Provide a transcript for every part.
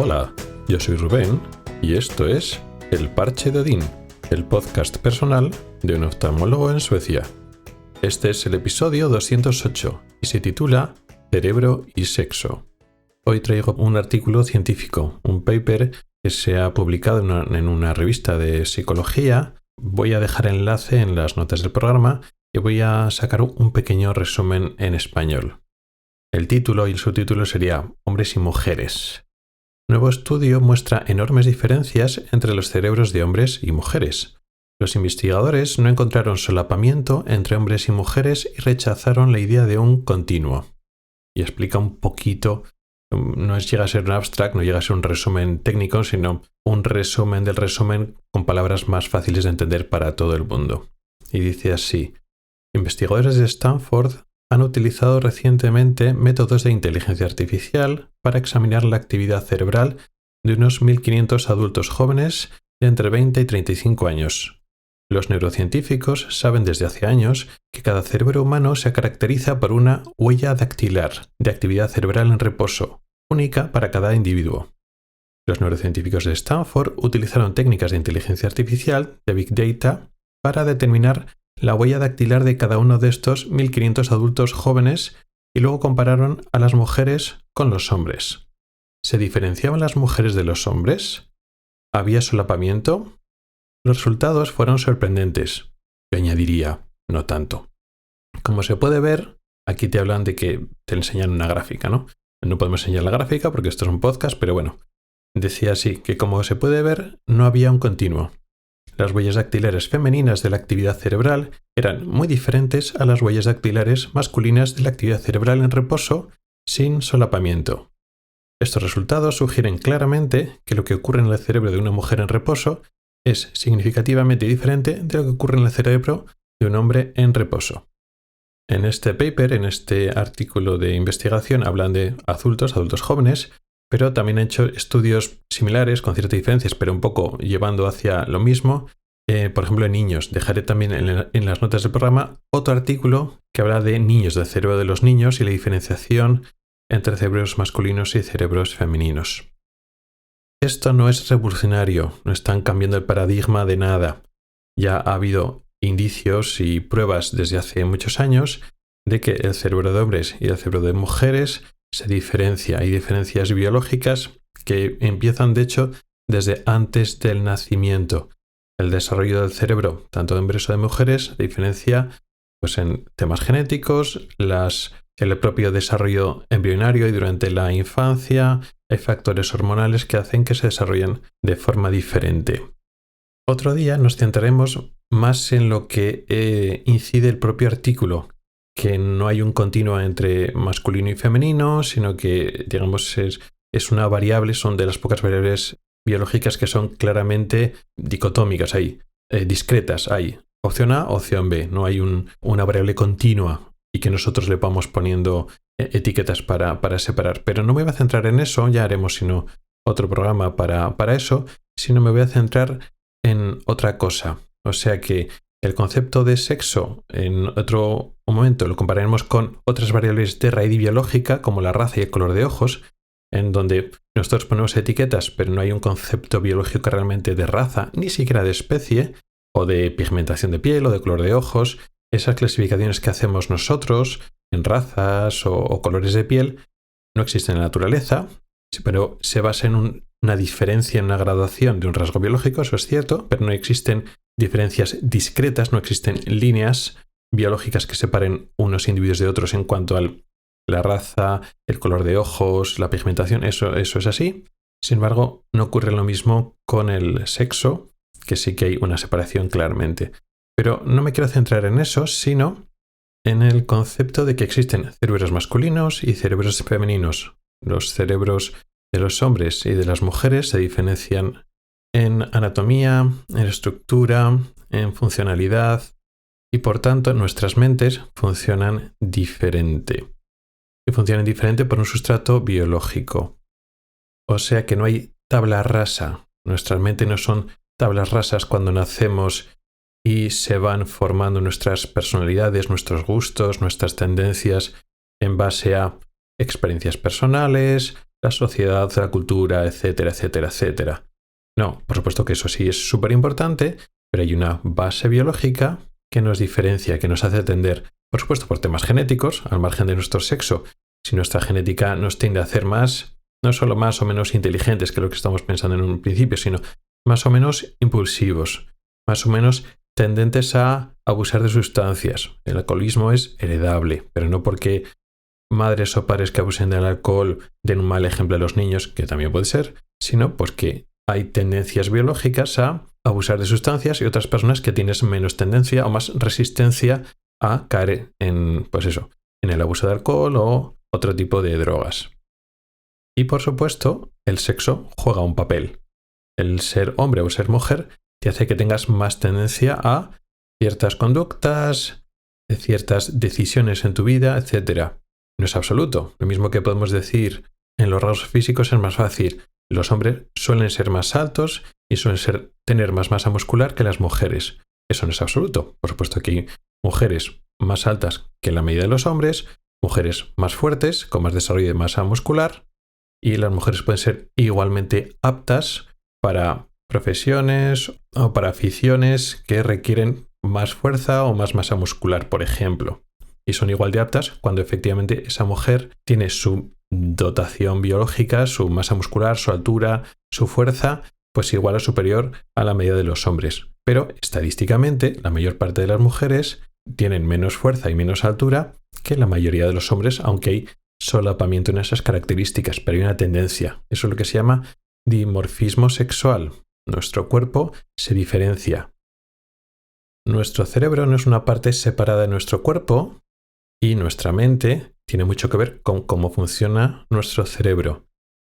Hola, yo soy Rubén y esto es El Parche de Odín, el podcast personal de un oftalmólogo en Suecia. Este es el episodio 208 y se titula Cerebro y Sexo. Hoy traigo un artículo científico, un paper que se ha publicado en una revista de psicología. Voy a dejar enlace en las notas del programa y voy a sacar un pequeño resumen en español. El título y el subtítulo sería Hombres y mujeres. Nuevo estudio muestra enormes diferencias entre los cerebros de hombres y mujeres. Los investigadores no encontraron solapamiento entre hombres y mujeres y rechazaron la idea de un continuo. Y explica un poquito, no llega a ser un abstract, no llega a ser un resumen técnico, sino un resumen del resumen con palabras más fáciles de entender para todo el mundo. Y dice así: investigadores de Stanford han utilizado recientemente métodos de inteligencia artificial para examinar la actividad cerebral de unos 1.500 adultos jóvenes de entre 20 y 35 años. Los neurocientíficos saben desde hace años que cada cerebro humano se caracteriza por una huella dactilar de actividad cerebral en reposo, única para cada individuo. Los neurocientíficos de Stanford utilizaron técnicas de inteligencia artificial, de Big Data, para determinar la huella dactilar de cada uno de estos 1.500 adultos jóvenes y luego compararon a las mujeres con los hombres. ¿Se diferenciaban las mujeres de los hombres? ¿Había solapamiento? Los resultados fueron sorprendentes. Yo añadiría, no tanto. Como se puede ver, aquí te hablan de que te enseñan una gráfica, ¿no? No podemos enseñar la gráfica porque esto es un podcast, pero bueno. Decía así, que como se puede ver, no había un continuo. Las huellas dactilares femeninas de la actividad cerebral eran muy diferentes a las huellas dactilares masculinas de la actividad cerebral en reposo sin solapamiento. Estos resultados sugieren claramente que lo que ocurre en el cerebro de una mujer en reposo es significativamente diferente de lo que ocurre en el cerebro de un hombre en reposo. En este paper, en este artículo de investigación, hablan de adultos jóvenes, pero también han hecho estudios similares con ciertas diferencias, pero un poco llevando hacia lo mismo. Por ejemplo, en niños. Dejaré también en las notas del programa otro artículo que habla de niños, del cerebro de los niños y la diferenciación entre cerebros masculinos y cerebros femeninos. Esto no es revolucionario, no están cambiando el paradigma de nada. Ya ha habido indicios y pruebas desde hace muchos años de que el cerebro de hombres y el cerebro de mujeres se diferencia. Hay diferencias biológicas que empiezan, de hecho, desde antes del nacimiento. El desarrollo del cerebro, tanto de hombres o de mujeres, se diferencia pues, en temas genéticos, el propio desarrollo embrionario y durante la infancia. Hay factores hormonales que hacen que se desarrollen de forma diferente. Otro día nos centraremos más en lo que incide el propio artículo, que no hay un continuo entre masculino y femenino, sino que, digamos, es una variable, son de las pocas variables biológicas que son claramente dicotómicas, discretas, hay opción A, opción B, no hay una variable continua y que nosotros le vamos poniendo etiquetas para separar. Pero no me voy a centrar en eso, ya haremos sino otro programa para eso, sino me voy a centrar en otra cosa. O sea que el concepto de sexo en otro momento lo compararemos con otras variables de raíz biológica como la raza y el color de ojos, en donde nosotros ponemos etiquetas pero no hay un concepto biológico realmente de raza, ni siquiera de especie, o de pigmentación de piel o de color de ojos. Esas clasificaciones que hacemos nosotros en razas o colores de piel no existen en la naturaleza, pero se basa en una diferencia, en una graduación de un rasgo biológico, eso es cierto, pero no existen diferencias discretas, no existen líneas biológicas que separen unos individuos de otros en cuanto a la raza, el color de ojos, la pigmentación, eso es así. Sin embargo, no ocurre lo mismo con el sexo, que sí que hay una separación claramente. Pero no me quiero centrar en eso, sino en el concepto de que existen cerebros masculinos y cerebros femeninos. Los cerebros de los hombres y de las mujeres se diferencian en anatomía, en estructura, en funcionalidad y por tanto nuestras mentes funcionan diferente. Y funcionan diferente por un sustrato biológico. O sea que no hay tabla rasa. Nuestras mentes no son tablas rasas cuando nacemos y se van formando nuestras personalidades, nuestros gustos, nuestras tendencias en base a experiencias personales, la sociedad, la cultura, etcétera, etcétera, etcétera. No, por supuesto que eso sí es súper importante, pero hay una base biológica que nos diferencia, que nos hace tender, por supuesto por temas genéticos, al margen de nuestro sexo. Si nuestra genética nos tiende a hacer más, no solo más o menos inteligentes, que es lo que estamos pensando en un principio, sino más o menos impulsivos, más o menos tendentes a abusar de sustancias. El alcoholismo es heredable, pero no porque madres o padres que abusen del alcohol den un mal ejemplo a los niños, que también puede ser, sino porque hay tendencias biológicas a abusar de sustancias y otras personas que tienen menos tendencia o más resistencia a caer en, pues eso, en el abuso de alcohol o otro tipo de drogas. Y por supuesto, el sexo juega un papel. El ser hombre o ser mujer te hace que tengas más tendencia a ciertas conductas, ciertas decisiones en tu vida, etc. No es absoluto. Lo mismo que podemos decir en los rasgos físicos es más fácil. Los hombres suelen ser más altos y suelen tener más masa muscular que las mujeres. Eso no es absoluto. Por supuesto que hay mujeres más altas que la media de los hombres, mujeres más fuertes, con más desarrollo de masa muscular, y las mujeres pueden ser igualmente aptas para profesiones o para aficiones que requieren más fuerza o más masa muscular, por ejemplo. Y son igual de aptas cuando efectivamente esa mujer tiene su dotación biológica, su masa muscular, su altura, su fuerza, pues igual o superior a la media de los hombres. Pero estadísticamente, la mayor parte de las mujeres tienen menos fuerza y menos altura que la mayoría de los hombres, aunque hay solapamiento en esas características, pero hay una tendencia. Eso es lo que se llama dimorfismo sexual. Nuestro cuerpo se diferencia. Nuestro cerebro no es una parte separada de nuestro cuerpo y nuestra mente tiene mucho que ver con cómo funciona nuestro cerebro.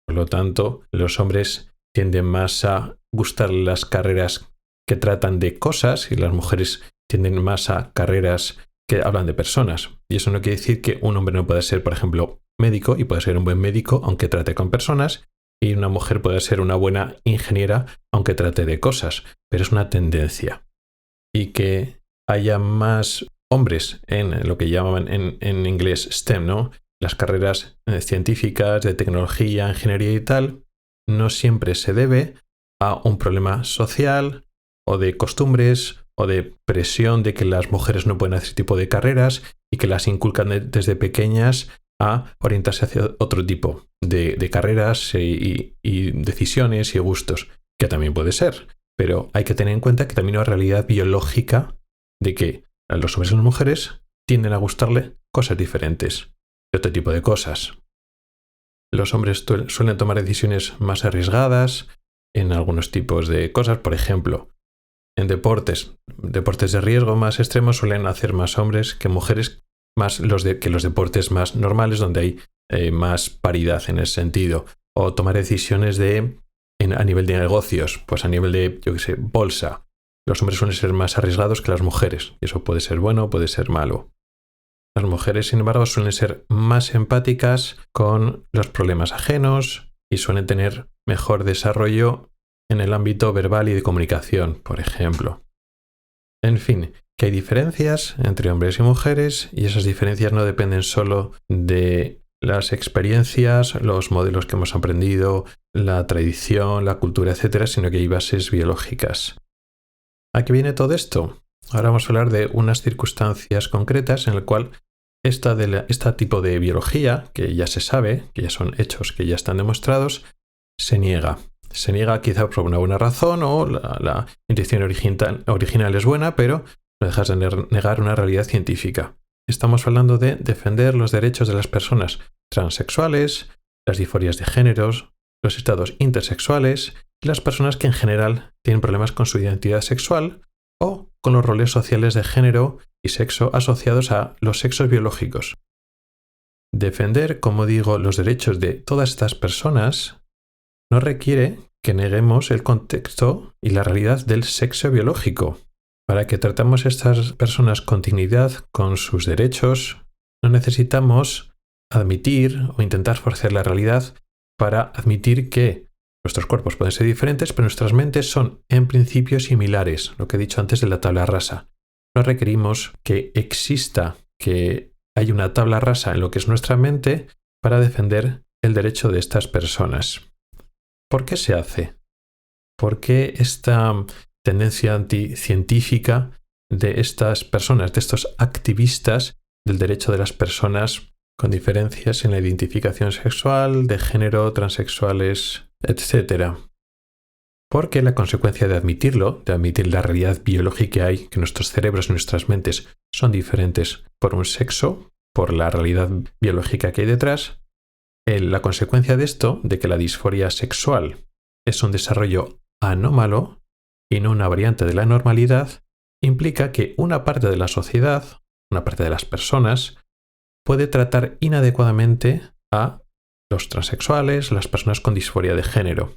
Por lo tanto, los hombres tienden más a gustar las carreras que tratan de cosas y las mujeres tienden más a carreras que hablan de personas. Y eso no quiere decir que un hombre no pueda ser, por ejemplo, médico y pueda ser un buen médico aunque trate con personas, y una mujer puede ser una buena ingeniera aunque trate de cosas, pero es una tendencia. Y que haya más hombres en lo que llaman en inglés STEM, ¿no? Las carreras científicas, de tecnología, ingeniería y tal, no siempre se debe a un problema social o de costumbres o de presión de que las mujeres no pueden hacer ese tipo de carreras y que las inculcan desde pequeñas a orientarse hacia otro tipo de carreras y decisiones y gustos, que también puede ser. Pero hay que tener en cuenta que también hay una realidad biológica de que a los hombres y las mujeres tienden a gustarle cosas diferentes, de otro tipo de cosas. Los hombres suelen tomar decisiones más arriesgadas en algunos tipos de cosas, por ejemplo, en deportes de riesgo más extremos suelen hacer más hombres que mujeres, más que los deportes más normales donde hay más paridad en ese sentido. O tomar decisiones a nivel de negocios, pues a nivel de, bolsa. Los hombres suelen ser más arriesgados que las mujeres, y eso puede ser bueno o puede ser malo. Las mujeres, sin embargo, suelen ser más empáticas con los problemas ajenos y suelen tener mejor desarrollo en el ámbito verbal y de comunicación, por ejemplo. En fin, que hay diferencias entre hombres y mujeres y esas diferencias no dependen solo de las experiencias, los modelos que hemos aprendido, la tradición, la cultura, etc., sino que hay bases biológicas. ¿A qué viene todo esto? Ahora vamos a hablar de unas circunstancias concretas en las cuales este tipo de biología, que ya se sabe, que ya son hechos que ya están demostrados, se niega. Se niega quizá por una buena razón o la intención original es buena, pero no dejas de negar una realidad científica. Estamos hablando de defender los derechos de las personas transexuales, las disforias de géneros, los estados intersexuales y las personas que en general tienen problemas con su identidad sexual o con los roles sociales de género y sexo asociados a los sexos biológicos. Defender, como digo, los derechos de todas estas personas no requiere que neguemos el contexto y la realidad del sexo biológico. Para que tratemos a estas personas con dignidad, con sus derechos, no necesitamos admitir o intentar forzar la realidad para admitir que nuestros cuerpos pueden ser diferentes, pero nuestras mentes son en principio similares, lo que he dicho antes de la tabla rasa. No requerimos que exista, que haya una tabla rasa en lo que es nuestra mente para defender el derecho de estas personas. ¿Por qué se hace? ¿Por qué esta tendencia anticientífica de estas personas, de estos activistas del derecho de las personas con diferencias en la identificación sexual, de género, transexuales, etcétera? Porque la consecuencia de admitirlo, de admitir la realidad biológica que hay, que nuestros cerebros y nuestras mentes son diferentes por un sexo, por la realidad biológica que hay detrás, la consecuencia de esto, de que la disforia sexual es un desarrollo anómalo y no una variante de la normalidad, implica que una parte de la sociedad, una parte de las personas, puede tratar inadecuadamente a los transexuales, las personas con disforia de género.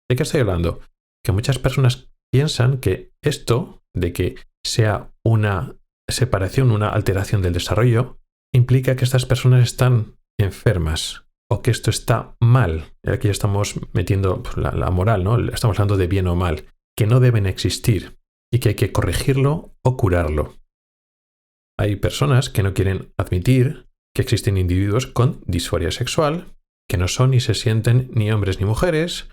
¿De qué estoy hablando? Que muchas personas piensan que esto, de que sea una separación, una alteración del desarrollo, implica que estas personas están enfermas o que esto está mal. Aquí estamos metiendo la moral, ¿no? Estamos hablando de bien o mal, que no deben existir y que hay que corregirlo o curarlo. Hay personas que no quieren admitir que existen individuos con disforia sexual, que no son ni se sienten ni hombres ni mujeres,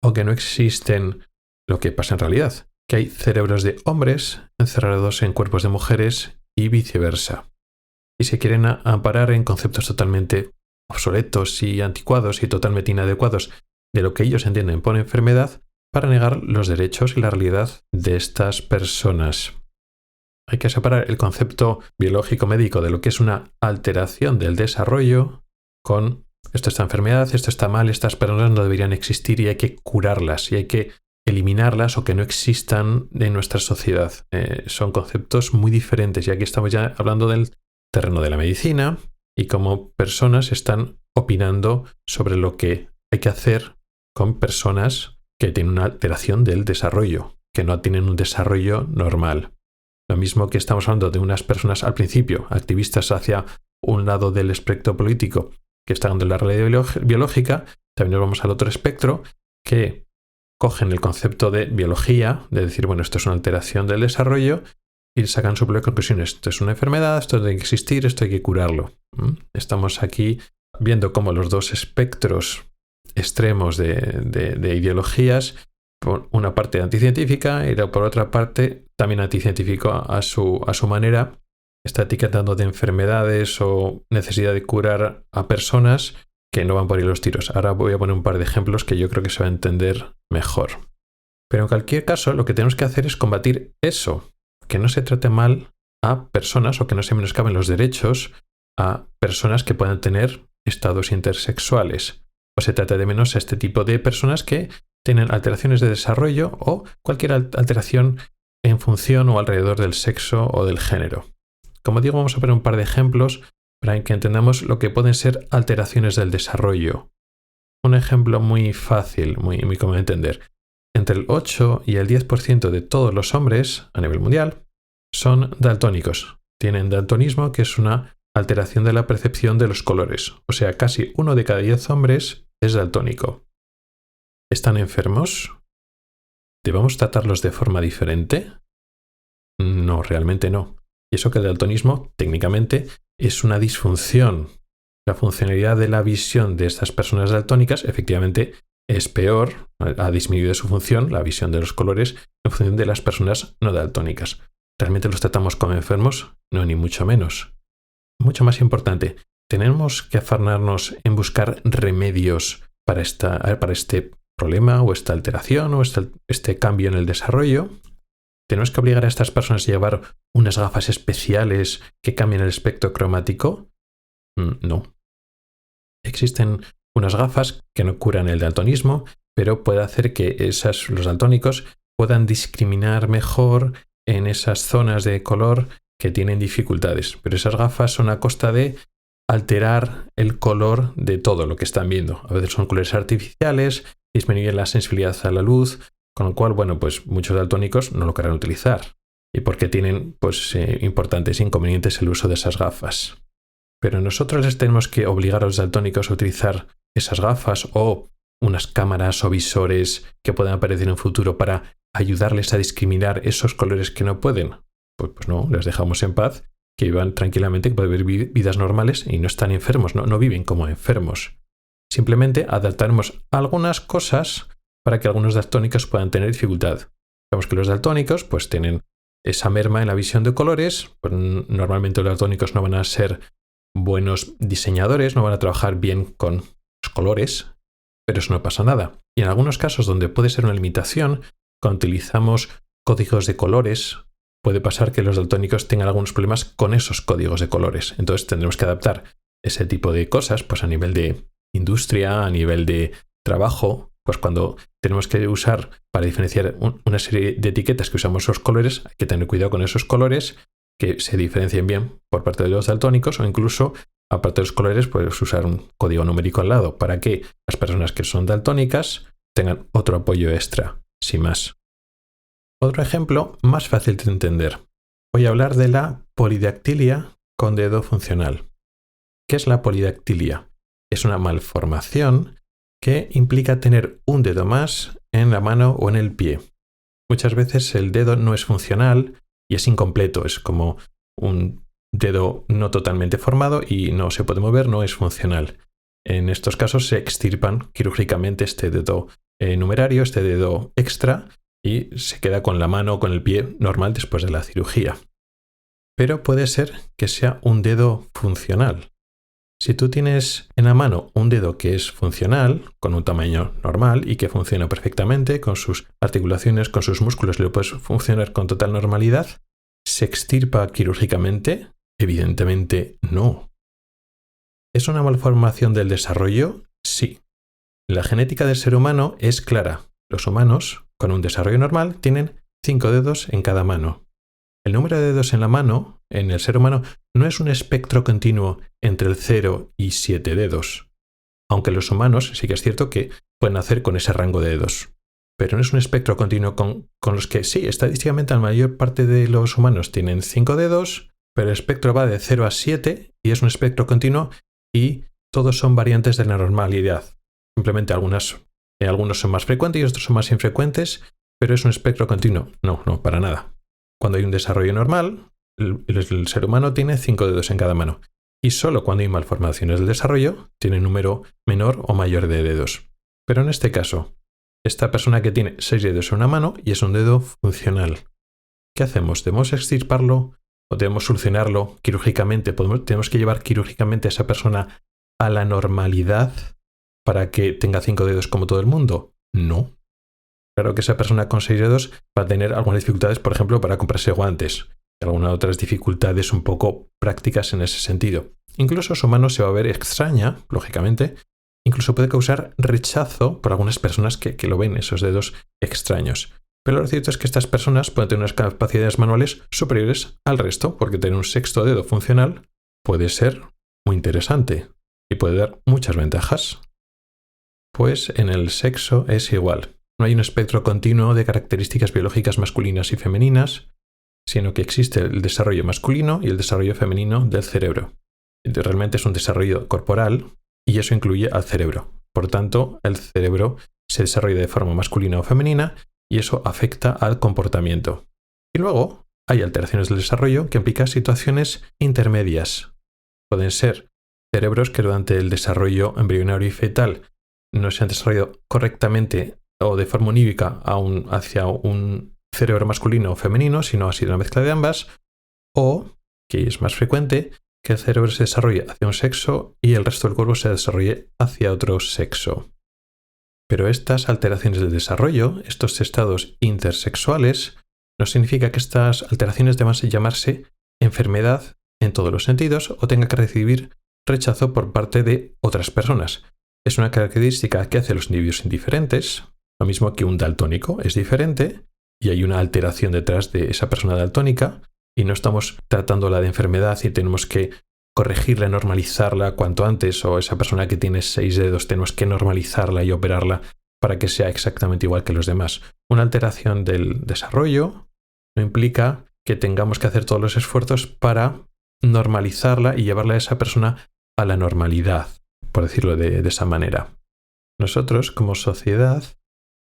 o que no existen lo que pasa en realidad, que hay cerebros de hombres encerrados en cuerpos de mujeres y viceversa. Y se quieren amparar en conceptos totalmente obsoletos y anticuados y totalmente inadecuados de lo que ellos entienden por enfermedad para negar los derechos y la realidad de estas personas. Hay que separar el concepto biológico médico de lo que es una alteración del desarrollo con esto está enfermedad, esto está mal, estas personas no deberían existir y hay que curarlas y hay que eliminarlas o que no existan en nuestra sociedad. Son conceptos muy diferentes y aquí estamos ya hablando del terreno de la medicina y cómo personas están opinando sobre lo que hay que hacer con personas que tienen una alteración del desarrollo, que no tienen un desarrollo normal. Lo mismo que estamos hablando de unas personas al principio, activistas hacia un lado del espectro político, que están de la realidad biológica, también nos vamos al otro espectro, que cogen el concepto de biología, de decir, bueno, esto es una alteración del desarrollo, y sacan sus propias conclusiones. Esto es una enfermedad, esto tiene que existir, esto hay que curarlo. Estamos aquí viendo cómo los dos espectros extremos de ideologías, por una parte anticientífica y por otra parte también anticientífico a su manera, está etiquetando de enfermedades o necesidad de curar a personas que no van por ahí los tiros. Ahora voy a poner un par de ejemplos que yo creo que se va a entender mejor. Pero en cualquier caso, lo que tenemos que hacer es combatir eso, que no se trate mal a personas o que no se menoscaben los derechos a personas que puedan tener estados intersexuales. O se trata de menos a este tipo de personas que tienen alteraciones de desarrollo o cualquier alteración en función o alrededor del sexo o del género. Como digo, vamos a poner un par de ejemplos para que entendamos lo que pueden ser alteraciones del desarrollo. Un ejemplo muy fácil, muy cómodo de entender. Entre el 8 y el 10% de todos los hombres a nivel mundial son daltónicos. Tienen daltonismo, que es una alteración de la percepción de los colores. O sea, casi 1 de cada 10 hombres es daltónico. ¿Están enfermos? ¿Debemos tratarlos de forma diferente? No, realmente no. Y eso que el daltonismo, técnicamente, es una disfunción. La funcionalidad de la visión de estas personas daltónicas, efectivamente, es peor, ha disminuido su función, la visión de los colores, en función de las personas no daltónicas. ¿Realmente los tratamos como enfermos? No, ni mucho menos. Mucho más importante, ¿tenemos que afanarnos en buscar remedios para este problema o esta alteración o este cambio en el desarrollo? ¿Tenemos que obligar a estas personas a llevar unas gafas especiales que cambien el espectro cromático? No. Existen unas gafas que no curan el daltonismo, pero puede hacer que los daltónicos puedan discriminar mejor en esas zonas de color que tienen dificultades. Pero esas gafas son a costa de alterar el color de todo lo que están viendo. A veces son colores artificiales, disminuyen la sensibilidad a la luz, con lo cual, bueno, pues muchos daltónicos no lo querrán utilizar. Y porque tienen, importantes inconvenientes el uso de esas gafas. Pero nosotros les tenemos que obligar a los daltónicos a utilizar esas gafas o unas cámaras o visores que puedan aparecer en un futuro para ayudarles a discriminar esos colores que no pueden. Pues no, les dejamos en paz, que vivan tranquilamente, que pueden vivir vidas normales y no están enfermos, no viven como enfermos. Simplemente adaptaremos algunas cosas para que algunos daltónicos puedan tener dificultad. Sabemos que los daltónicos pues tienen esa merma en la visión de colores, pues normalmente los daltónicos no van a ser buenos diseñadores, no van a trabajar bien con los colores, pero eso no pasa nada. Y en algunos casos donde puede ser una limitación, cuando utilizamos códigos de colores, puede pasar que los daltónicos tengan algunos problemas con esos códigos de colores. Entonces tendremos que adaptar ese tipo de cosas pues a nivel de industria, a nivel de trabajo. Pues cuando tenemos que usar para diferenciar una serie de etiquetas que usamos los colores, hay que tener cuidado con esos colores que se diferencien bien por parte de los daltónicos, o incluso aparte de los colores puedes usar un código numérico al lado para que las personas que son daltónicas tengan otro apoyo extra, sin más. Otro ejemplo más fácil de entender. Voy a hablar de la polidactilia con dedo funcional. ¿Qué es la polidactilia? Es una malformación que implica tener un dedo más en la mano o en el pie. Muchas veces el dedo no es funcional y es incompleto, es como un dedo no totalmente formado y no se puede mover, no es funcional. En estos casos se extirpan quirúrgicamente este dedo numerario, este dedo extra, y se queda con la mano o con el pie normal después de la cirugía. Pero puede ser que sea un dedo funcional. Si tú tienes en la mano un dedo que es funcional, con un tamaño normal y que funciona perfectamente, con sus articulaciones, con sus músculos, lo puedes funcionar con total normalidad, ¿se extirpa quirúrgicamente? Evidentemente no. ¿Es una malformación del desarrollo? Sí. La genética del ser humano es clara. Los humanos, con un desarrollo normal, tienen 5 dedos en cada mano. El número de dedos en la mano, en el ser humano, no es un espectro continuo entre el 0 y 7 dedos. Aunque los humanos sí que es cierto que pueden nacer con ese rango de dedos. Pero no es un espectro continuo con los que, sí, estadísticamente la mayor parte de los humanos tienen 5 dedos, pero el espectro va de 0 a 7 y es un espectro continuo y todos son variantes de la normalidad. Simplemente algunos son más frecuentes y otros son más infrecuentes, pero es un espectro continuo. No, para nada. Cuando hay un desarrollo normal, el ser humano tiene 5 dedos en cada mano. Y solo cuando hay malformaciones del desarrollo, tiene un número menor o mayor de dedos. Pero en este caso, esta persona que tiene 6 dedos en una mano y es un dedo funcional. ¿Qué hacemos? ¿Debemos extirparlo o debemos solucionarlo quirúrgicamente? ¿Tenemos que llevar quirúrgicamente a esa persona a la normalidad para que tenga 5 dedos como todo el mundo? No. Claro que esa persona con 6 dedos va a tener algunas dificultades, por ejemplo, para comprarse guantes. Y algunas otras dificultades un poco prácticas en ese sentido. Incluso su mano se va a ver extraña, lógicamente. Incluso puede causar rechazo por algunas personas que lo ven, esos dedos extraños. Pero lo cierto es que estas personas pueden tener unas capacidades manuales superiores al resto, porque tener un sexto dedo funcional puede ser muy interesante y puede dar muchas ventajas. Pues en el sexo es igual. No hay un espectro continuo de características biológicas masculinas y femeninas, sino que existe el desarrollo masculino y el desarrollo femenino del cerebro. Realmente es un desarrollo corporal y eso incluye al cerebro. Por tanto, el cerebro se desarrolla de forma masculina o femenina y eso afecta al comportamiento. Y luego hay alteraciones del desarrollo que implican situaciones intermedias. Pueden ser cerebros que durante el desarrollo embrionario y fetal no se han desarrollado correctamente o de forma unívoca hacia un cerebro masculino o femenino, sino ha sido una mezcla de ambas, o, que es más frecuente, que el cerebro se desarrolle hacia un sexo y el resto del cuerpo se desarrolle hacia otro sexo. Pero estas alteraciones del desarrollo, estos estados intersexuales, no significa que estas alteraciones deban llamarse enfermedad en todos los sentidos o tenga que recibir rechazo por parte de otras personas. Es una característica que hace a los individuos indiferentes, lo mismo que un daltónico es diferente y hay una alteración detrás de esa persona daltónica y no estamos tratándola de enfermedad y tenemos que corregirla, normalizarla cuanto antes, o esa persona que tiene 6 dedos tenemos que normalizarla y operarla para que sea exactamente igual que los demás. Una alteración del desarrollo no implica que tengamos que hacer todos los esfuerzos para normalizarla y llevarla a esa persona a la normalidad, por decirlo de esa manera. Nosotros, como sociedad,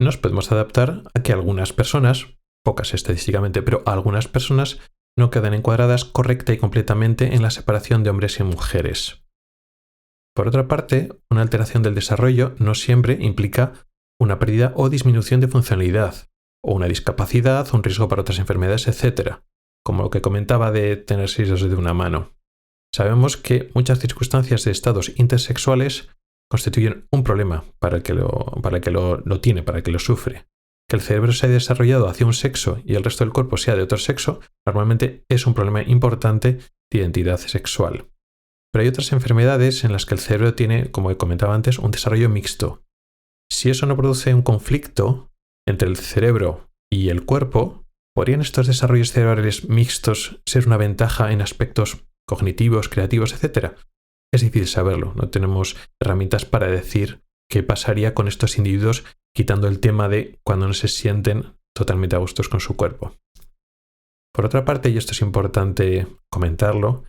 nos podemos adaptar a que algunas personas, pocas estadísticamente, pero algunas personas no quedan encuadradas correcta y completamente en la separación de hombres y mujeres. Por otra parte, una alteración del desarrollo no siempre implica una pérdida o disminución de funcionalidad, o una discapacidad, un riesgo para otras enfermedades, etc., como lo que comentaba de tener 6 dedos de una mano. Sabemos que muchas circunstancias de estados intersexuales constituyen un problema para el que lo sufre. Que el cerebro se haya desarrollado hacia un sexo y el resto del cuerpo sea de otro sexo, normalmente es un problema importante de identidad sexual. Pero hay otras enfermedades en las que el cerebro tiene, como comentaba antes, un desarrollo mixto. Si eso no produce un conflicto entre el cerebro y el cuerpo, ¿podrían estos desarrollos cerebrales mixtos ser una ventaja en aspectos cognitivos, creativos, etc.? Es difícil saberlo, no tenemos herramientas para decir qué pasaría con estos individuos quitando el tema de cuando no se sienten totalmente a gustos con su cuerpo. Por otra parte, y esto es importante comentarlo,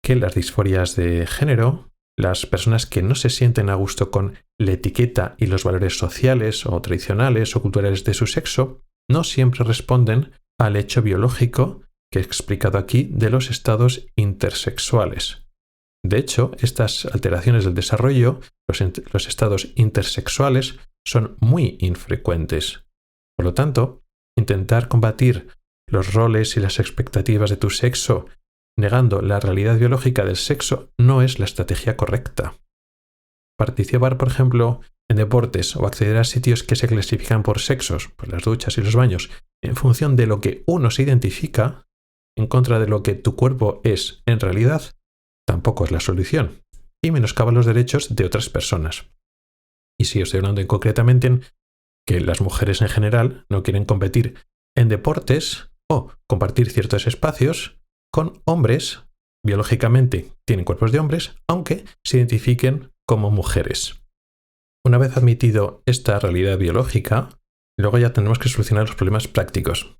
que las disforias de género, las personas que no se sienten a gusto con la etiqueta y los valores sociales o tradicionales o culturales de su sexo, no siempre responden al hecho biológico que he explicado aquí de los estados intersexuales. De hecho, estas alteraciones del desarrollo, los estados intersexuales, son muy infrecuentes. Por lo tanto, intentar combatir los roles y las expectativas de tu sexo negando la realidad biológica del sexo no es la estrategia correcta. Participar, por ejemplo, en deportes o acceder a sitios que se clasifican por sexos, por las duchas y los baños, en función de lo que uno se identifica, en contra de lo que tu cuerpo es en realidad, tampoco es la solución, y menoscaba los derechos de otras personas. Y sí, estoy hablando concretamente en que las mujeres en general no quieren competir en deportes o compartir ciertos espacios con hombres, biológicamente tienen cuerpos de hombres, aunque se identifiquen como mujeres. Una vez admitido esta realidad biológica, luego ya tenemos que solucionar los problemas prácticos.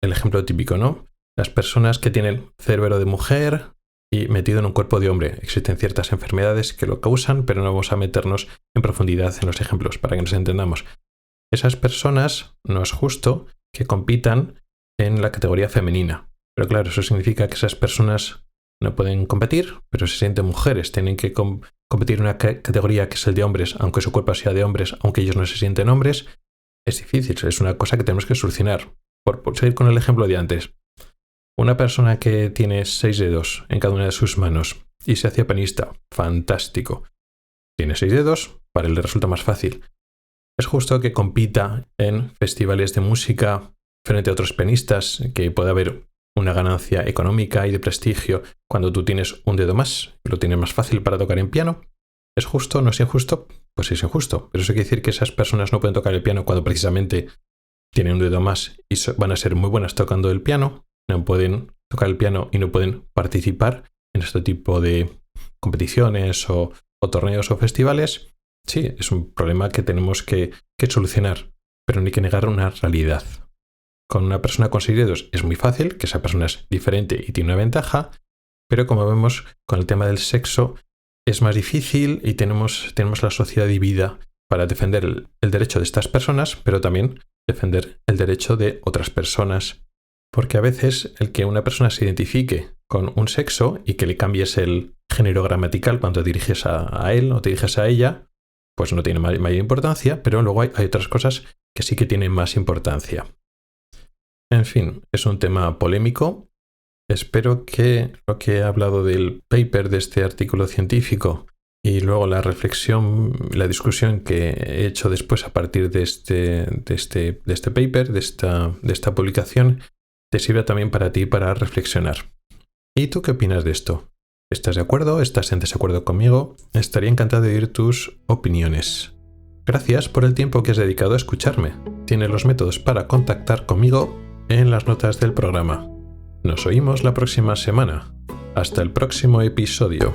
El ejemplo típico, ¿no? Las personas que tienen cerebro de mujer y metido en un cuerpo de hombre. Existen ciertas enfermedades que lo causan, pero no vamos a meternos en profundidad en los ejemplos para que nos entendamos. Esas personas no es justo que compitan en la categoría femenina. Pero claro, eso significa que esas personas no pueden competir, pero se sienten mujeres. Tienen que competir en una categoría que es el de hombres, aunque su cuerpo sea de hombres, aunque ellos no se sienten hombres. Es difícil, es una cosa que tenemos que solucionar. Por seguir con el ejemplo de antes. Una persona que tiene 6 dedos en cada una de sus manos y se hace alpinista, fantástico. Tiene 6 dedos, para él le resulta más fácil. Es justo que compita en festivales de música frente a otros pianistas, que pueda haber una ganancia económica y de prestigio cuando tú tienes un dedo más y lo tienes más fácil para tocar en piano. ¿Es justo o no es injusto? Pues es injusto. Pero eso quiere decir que esas personas no pueden tocar el piano cuando precisamente tienen un dedo más y van a ser muy buenas tocando el piano. No pueden tocar el piano y no pueden participar en este tipo de competiciones o torneos o festivales. Sí, es un problema que tenemos que solucionar, pero no hay que negar una realidad. Con una persona con 6 dedos es muy fácil, que esa persona es diferente y tiene una ventaja, pero como vemos con el tema del sexo es más difícil y tenemos la sociedad dividida para defender el derecho de estas personas, pero también defender el derecho de otras personas. Porque a veces el que una persona se identifique con un sexo y que le cambies el género gramatical cuando te diriges a él o te diriges a ella, pues no tiene mayor importancia, pero luego hay otras cosas que sí que tienen más importancia. En fin, es un tema polémico. Espero que lo que he hablado del paper de este artículo científico y luego la reflexión, la discusión que he hecho después a partir de este paper, de esta publicación, te sirva también para ti para reflexionar. ¿Y tú qué opinas de esto? ¿Estás de acuerdo? ¿Estás en desacuerdo conmigo? Estaría encantado de oír tus opiniones. Gracias por el tiempo que has dedicado a escucharme. Tienes los métodos para contactar conmigo en las notas del programa. Nos oímos la próxima semana. Hasta el próximo episodio.